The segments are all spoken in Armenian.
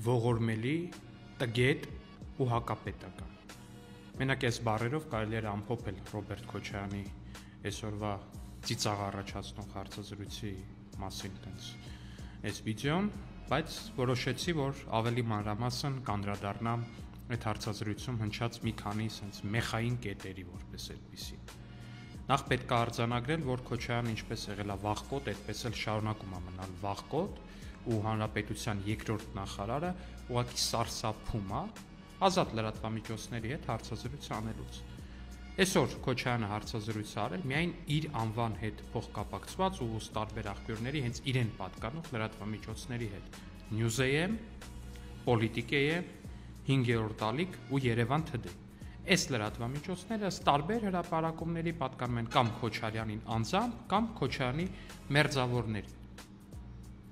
ողորմելի, տգետ ու հակապետական։ Մենակ այս բառերով կարելի էր ամփոփել Ռոբերտ Քոչարյանի այսօրվա ծիծաղ առաջացնող հարցազրույցի մասին այս վիդեոն, բայց որոշեցի, որ ավելի մանրամասն կանդրադառնամ այդ հարցազրույցում հնչած մի քանի մեխային կետերի որպես այդպիսի։ Նախ պետք է արձանագրել, որ Քոչարյանը ինչպես եղել է վախկոտ, այդպես էլ շարունակում է մնալ վախկոտ ու հանրապետության երկրորդ նախարարը ուղղակի սարսափում է ազատ լրատվամիջոցների հետ հարցազրույց անելուց։ Այսօր Քոչարյանը հարցազրույց արել միայն իր անվան հետ փոխկապակցված ու տարբեր աղբյուրների հենց իրեն պատկանող լրատվամիջոցների հետ՝ News.am, Politico.am, 5-րդ ալիք ու Երևան Today։ Այս լրատվամիջոցները տարբեր հրապարակումների պատկանում են կամ Քոչարյանին անձամբ, կամ Քոչարյանի մերձավորներին։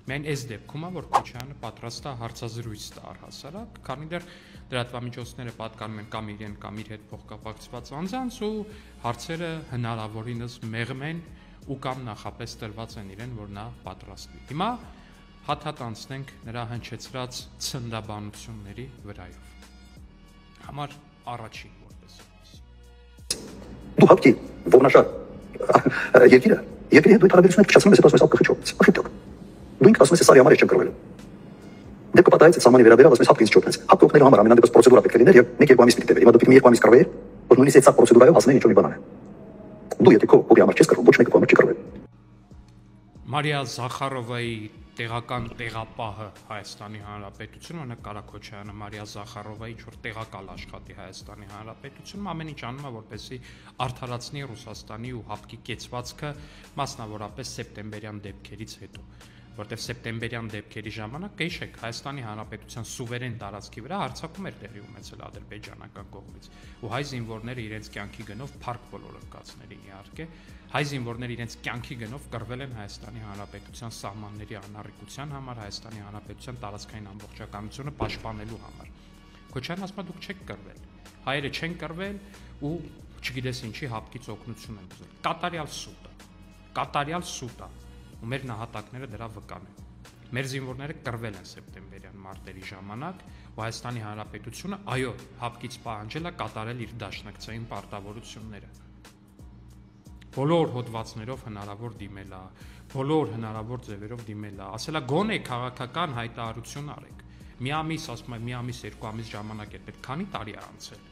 Միայն այս դեպքում է, որ Քոչարյանը պատրաստ է հարցազրույց տա առհասարակ, քանի դեռ լրատվամիջոցները պատկանում են կամ իրեն, կամ իր հետ փոխկապակցված անձանց ու հարցերը հնարավորինս մեղմ են ու կամ նախապես տրված են իրեն, որ նա պատրաստվի։ Հիմա հատ-հատ անցնենք նրա հնչեցրած ցնդաբանությունների վրայով։ Համար առաջին որպես դու հապկի ողնաշար երկիրը երկրի հետ դու հարաբերություններ փչացնում ես հետո ասում ես ապխիչով ախիթոք դու ինքն ասում ես սարի համար չեմ կրվել դեպքը պատահեց այդ սահմանի վերաբերյալ ասում ես հապկից չօգնես հապկը օգնելու համար ամենանդեպս պրոցեդուրա պետք է լիներ եւ 1-2 ամիս պետք է տևեր հիմա դու պետք է 2 ամիս կռվեիր որ նույնիսկ այդ սա պրոցեդուրայով հասնեն ինչ-որ մի բան անեն դու եթե քո հոգի համար չես կռվում ոչ մեկը քո համար չի կռվել Մարիա Զախարովայի տեղական տեղապահը Հայաստանի Հանրապետությունում, օրինակ Կարա Քոչարյանը Մարիա Զախարովայի ինչ-որ տեղակալ աշխատի Հայաստանի Հանրապետությունում, ամեն ինչ անում է, որպեսզի արդարացնի Ռուսաստանի ու հապկի կեցվածքը, մասնավորապես սեպտեմբերյան դեպքերից հետո, որտեղ սեպտեմբերյան դեպքերի ժամանակ կհիշեք Հայաստանի Հանրապետության սուվերեն տարածքի վրա հարձակում էր տեղի ունեցել ադրբեջանական կողմից, ու հայ զինվորները իրենց կյանքի գնով փառք բոլորովկացներին իհարկե հայ զինվորները իրենց կյանքի գնով կռվել են Հայաստանի Հանրապետության սահմանների անառիկության համար, Հայաստանի Հանրապետության տարածքային ամբողջականությունը պաշտպանելու համար։ Քոչարյանն ասում է դուք չեք կռվել, հայերը չեն կռվել ու չգիտես ինչի հապկից օգնություն են ուզել։ Կատարյալ սուտ է, ու մեր նահատակները դրա վկան են։ Մեր զինվորները կռվել են սեպտեմբերյան մարտերի ժամանակ, ու Հայաստանի Հանրապետությունը, այո, հապկից պահանջել է կատարել իր դաշնակցային պարտավորությունները։ Բոլոր հոդվածներով հնարավոր դիմել է, բոլոր հնարավոր ձևերով դիմել է, ասել է գոնե քաղաքական հայտարարություն արեք։ Մի ամիս, ասում է, մի ամիս, 2 ամիս ժամանակ է պետք, քանի տարի է անցել։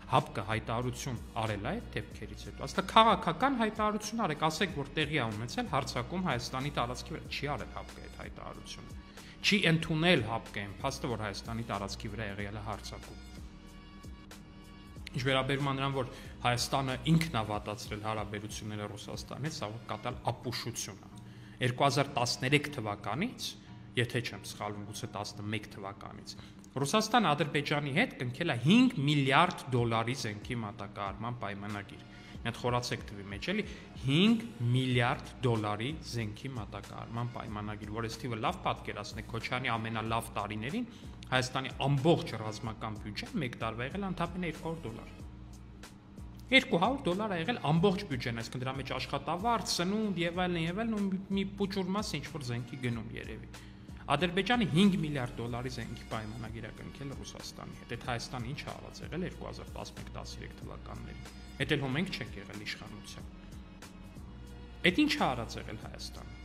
Հապկը հայտարարություն արել է այդ դեպքերից հետո, ասել է քաղաքական հայտարարություն արեք, ասեք, որ տեղի է ունեցել հարձակում Հայաստանի տարածքի վրա, չի արել հապկը այդ հայտարարությունը։ Չի ընդունել հապկը այն փաստը, որ Հայաստանի տարածքի վրա եղել է հարձակում։ Ինչ վերաբերում է նրան, որ Հայաստանը ինքն է վատացրել հարաբերությունները Ռուսաստանի հետ, սա կատալ ապուշություն է։ 2013 թվականից, եթե չեմ սխալվում, գուցե 11 թվականից, Ռուսաստանը Ադրբեջանի հետ կնքել է $5 միլիարդ զենքի մատակարարման պայմանագիր։ Մի հատ խորացեք թվի մեջ էլի $5 միլիարդ զենքի մատակարարման պայմանագիր, որ այս թիվը լավ պատկերացնեք Քոչարյանի ամենալավ տարիներին Հայաստանի ամբողջ ռազմական բյուջեն 1 տարվա եղել ընդհանրապես $200 է եղել ամբողջ բյուջեն, այսինքն դրա մեջ աշխատավարձ, սնունդ եւ այլն ու մի փոճուր մաս ինչ որ զենքի գնում երևի։ Ադրբեջանը $5 միլիարդ զենքի պայմանագիր է կնքել Ռուսաստանի հետ։ Այդ Հայաստանը ինչ արած եղել 2011-13 թվականներին։ Այդ էլ մենք չենք եղել իշխանության։ Այդ ինչ արած եղել Հայաստանը։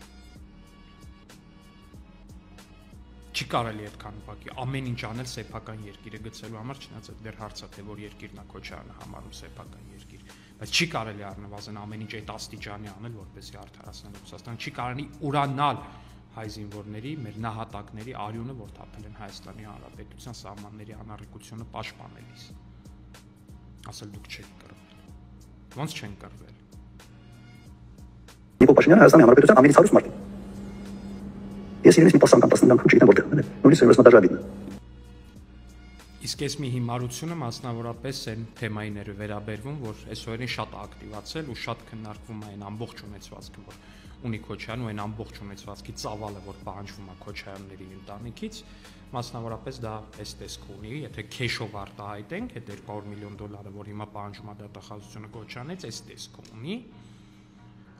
Չի կարելի այդքան ուղղակի ամեն ինչ անել սեփական երկիրը գցելու համար, չնայած այդ դեռ հարց է, թե որ երկիրն է Քոչարյանը համարում սեփական երկիր, բայց չի կարելի առնվազն ամեն ինչ այդ աստիճանի անել, որպեսզի արդարացնել Ռուսաստանը, չի կարելի ուրանալ հայ զինվորների, մեր նահատակների արյունը, որ թափել են Հայաստանի Հանրապետության սահմանների անառիկությունը պաշտպանելիս։ Ասել դուք չեք կռվել։ Ոնց չեն կռվել։ Նիկոլ Փաշինյանը Հայաստանի Հանրապետության ամենից հարուստ մարդն է։ Ես իրենից մի 10 անգամ 15 անգամ չգիտեմ որտեղ են, նույնիսկ ես մտաժա vidno։ Իսկ այս մի հիմարությունը մասնավորապես այն թեմային էր վերաբերվում, որ այսօրին շատ ակտիվացել ու շատ քննարկվում է այն ամբողջ ունեցվածքը, որ ունի Քոչարյանը ու այն ամբողջ ունեցվածքի ծավալը, որ պահանջվում է Քոչարյանների ընտանիքից, մասնավորապես դա այս տեսք ունի, եթե քեշով արտահայտենք, այդ $200 միլիոն, որ հիմա պահանջում է դատախազությունը Քոչարյանից, այս տեսք ունի,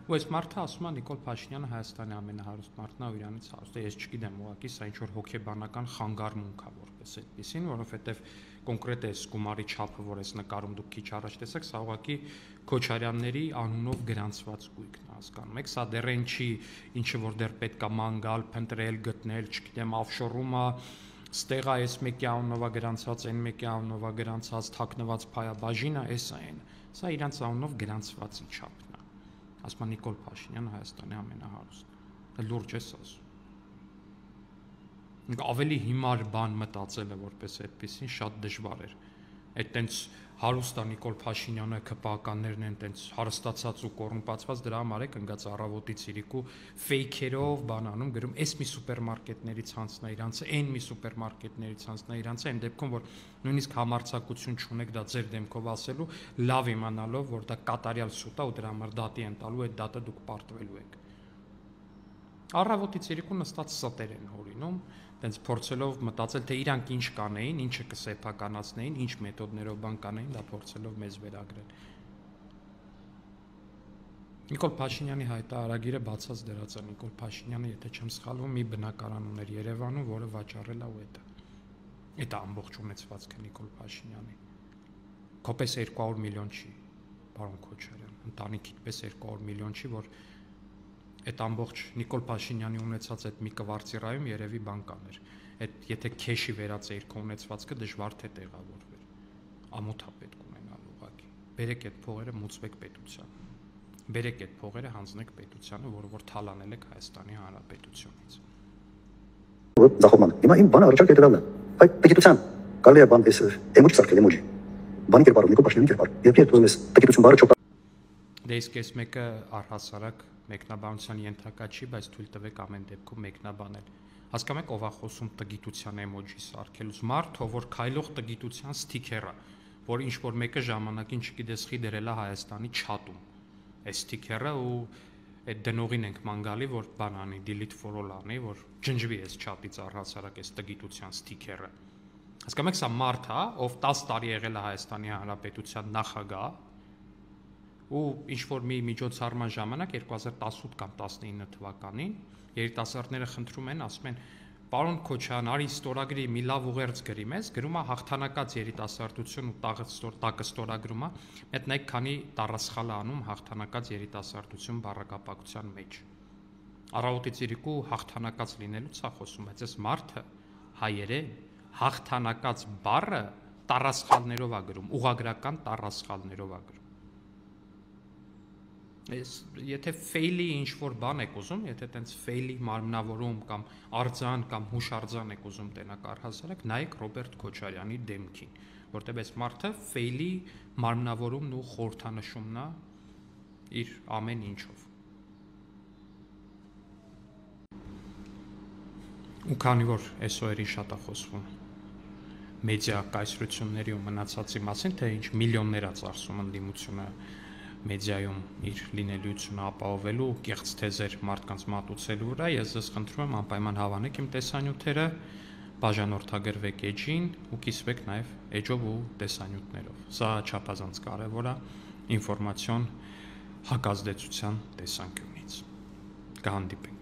Ու այս մարդը ասում է Նիկոլ Փաշինյանը Հայաստանի ամենահարուստ մարդն է, ու իրանից հարուստ է։ Ես չգիտեմ, ուղղակի սա ինչ որ հոգեբանական խանգարմունք է որպես այդպեսին, որովհետև կոնկրետ այս գումարի չափը, որ այս նկարում դուք քիչ առաջ տեսաք, սա ուղղակի Քոչարյանների անունով գրանցված գույքն է, հասկանում եք, սա դեռ այն չի, ինչը որ դեռ պետք է ման գալ, փնտրել, գտնել, չգիտեմ, ավշորում է, ստեղ է այս մեկի անունով է գրանցված, այն մեկի անունով է գրանցված, թաքնված փայաբաժինը, էս է այն։ Սա իրանց անունով գրանցվածի չափն է։ Ասում է Նիկոլ Փաշինյանը Հայաստանի ամենահարուստը։ Լուրջ ես ասում։ Ավելի հիմար բան մտածելը որպես այդպեսին շատ դժվար էր։ Այդ տենց հարուստ է Նիկոլ Փաշինյանը, ԿՊԱ-ականներն են տենց հարստացած ու կոռումպացված, դրա համար է կնգած առավոտից իրիկու ֆեյքերով բան անում, գրում էս մի սուպերմարկետներից հանձնա իրանցը, այն մի սուպերմարկետներից հանձնա իրանցը, այն դեպքում որ նույնիսկ համարձակություն չունեք դա ձեր դեմքով ասելու, լավ իմանալով, որ դա կատարյալ սուտ է ու դրա համար դատի են տալու, այդ դատը դուք պարտվելու եք։ Առավոտից իրիկու նստած ստեր են հորինում, տենց փորձելով մտածել, թե իրանք ինչ կանեին, ինչը կսեփականացնեին, ինչ մեթոդներով բան կանեին, դա փորձելով մեզ վերագրել։ Նիկոլ Փաշինյանի հայտարարագիրը բացած դրած է, Նիկոլ Փաշինյանը, եթե չեմ սխալվում, մի բնակարան ուներ Երևանում, որը վաճառել է ու Այդ ամբողջ ունեցվածքը Նիկոլ Փաշինյանի։ Քոպես 200 միլիոն չի, պարոն Քոչարյան, ընտանիքիդ պես 200 միլիոն չի, որ այդ ամբողջ Նիկոլ Փաշինյանի ունեցած այդ մի կվարտիրայում երևի բան կաներ։ Այդ եթե քեշի վերածեիր քո ունեցվածքը դժվար թե տեղավորվեր։ Ամոթա պետք ունենալ ուղղակի։ Բերեք այդ փողերը մուծվեք պետության։ Բերեք այդ փողերը հանձնեք պետությանը, որը որ թալանել եք Հայաստանի Հանրապետությունից։ Զախոման։ Հիմա իմ բանը առաջարկը դրալն է։ Այդ տգիտության կարելի է բան էս էմոջի սարքել էմոջի։ Բանի կերպարով Նիկոլ Փաշինյանի կերպար։ Երբ ես ուզում ես տգիտություն բառը չոք։ Դե իսկ այս մեկը առհասարակ մեկնաբանության ենթակա չի, բայց թույլ տվեք ամեն դեպքում մեկնաբանել։ Հասկանում եք ով է խոսում տգիտության էմոջի սարքելուց։ Մարդը, որ քայլող տգիտության սթիքերը, որ ինչ որ մեկը ժամանակին չգիտես խի դրել է Հայաստանի չաթում։ Այս սթիքերը ու այդ դնողին ենք ման գալի, որ բան անի, delete for all անի, որ ջնջվի այս չաթից առհասարակ այս տգիտության սթիքերը։ Հասկանում եք, սա մարդ է, ով 10 տարի եղել է Հայաստանի Հանրապետության նախագահ, ու ինչ որ մի միջոցառման ժամանակ 2018 կամ 19 թվականին երիտասարդները խնդրում են, ասում են, պարոն Քոչարյան, արի ստորագրի մի լավ ուղերձ գրի մեզ, գրում է հաղթանակած երիտասարդություն ու տակը ստորագրում է, այդ նայեք քանի տառասխալ է անում հաղթանակած երիտասարդություն բառակապակցության մեջ։ Առավոտից իրիկու հաղթանակած լինելուց է խոսում, բայց այս մարդը հայերեն հաղթանակած բառը տառասխալներով է գրում, ուղղագրական տառասխալներով է գրում։ Եթե ֆեյլի ինչ-որ բան եք ուզում, եթե տենց ֆեյլի մարմնավորում կամ արձան կամ հուշարձան եք ուզում տենակ առհասարակ, նայեք Ռոբերտ Քոչարյանի դեմքին, որտեղ այս մարդը ֆեյլի մարմնավորումն ու խորհրդանշումն է իր ամեն ինչով։ Ու քանի որ այսօրին շատ է խոսվում մեդիա կայսրությունների ու մնացածի մասին, թե ինչ միլիոններ է ծախսում ընդդիմությունը մեդիայում իր լինելիությունը ապահովելու, կեղծ թեզեր մարդկանց մատուցելու վրա, ես ձեզ խնդրում եմ անպայման հավանեք իմ տեսանյութերը, բաժանորդագրվեք էջին ու կիսվեք նաև էջով ու տեսանյութներով։ Սա չափազանց կարևոր է ինֆորմացիոն հակազդեցության տեսանկյունից։ Կհանդիպենք։